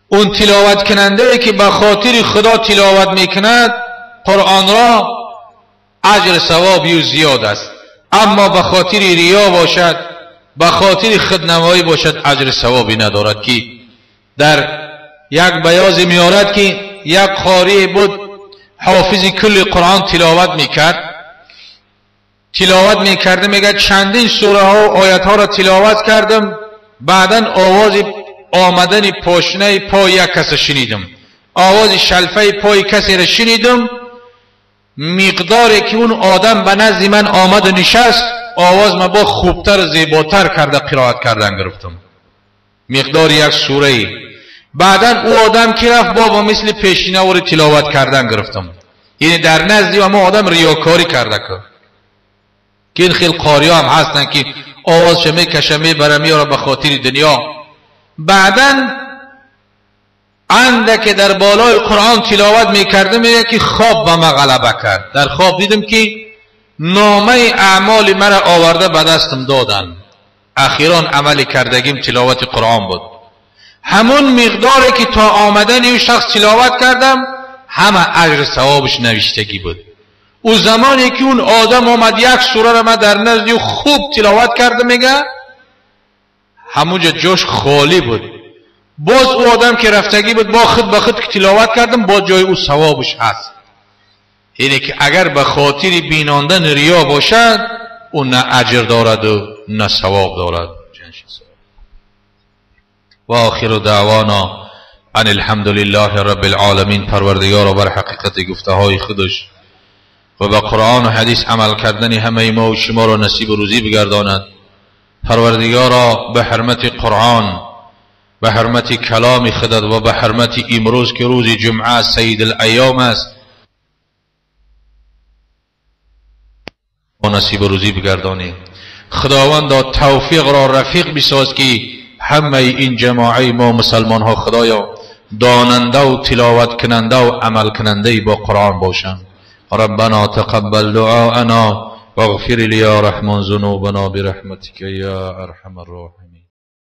اون تلاوت کننده که به خاطر خدا تلاوت میکند قرآن را اجر ثوابی و زیاد است، اما به خاطر ریا باشد، به خاطر خودنمایی باشد، اجر ثوابی ندارد. که در یک بیاض میارد که یک قاری بود حافظ کل قرآن تلاوت میکرد، تلاوت میکرده، میگه چندین سوره ها و آیت ها را تلاوت کردم، بعدن آواز آمدن پاشنه پای یک کس شنیدم، آواز شلفه پای کسی را شنیدم، مقداری که اون آدم به نزد من آمد و نشست، آواز ما با خوبتر و زیباتر کرده قرائت کردن گرفتم، مقدار یک سوره. بعدن او آدم که رفت بابا مثل پیشینه و تلاوت کردن گرفتم. یعنی در نزد ما آدم ریاکاری کرده که این خیلی قاری هم هستن که آواز میکشه میبره میاره به خاطر دنیا. بعدن اندک در بالای قرآن تلاوت میکرده میگه که خواب به ما غلبه کرد، در خواب دیدم که نامه اعمال مرا آورده به دستم دادن، اخیرا عمل کردگیم تلاوت قرآن بود. همون مقداری که تا آمدن این شخص تلاوت کردم همه اجر ثوابش نوشتگی بود. او زمانی که اون آدم آمد یک سوره را من در نزد خوب تلاوت کرده میگه همونجا جوش خالی بود. باز او آدم که رفتگی بود با خود به خود که تلاوت کردم با جای او ثوابش هست. اینه که اگر به خاطر بیناندن ریا باشد او نه اجر دارد و نه ثواب دارد. و آخر دعوانا ان الحمد لله رب العالمین. پروردگار بر حقیقت گفته های خودش و به قرآن و حدیث عمل کردن همه ما و شما را نصیب و روزی بگرداند. پروردگارا به حرمت قرآن، به حرمت کلام خودت و به حرمت امروز که روز جمعه سید الایام است و نصیب و روزی بگردانی. خداوندا توفیق را رفیق بساز که همه این جماعه ما مسلمان ها خدایا داننده و تلاوت کننده و عمل کننده با قرآن باشند. ربنا تقبل دعاءنا واغفر لي يا رحمن ذنوبنا برحمتك يا ارحم الراحمين.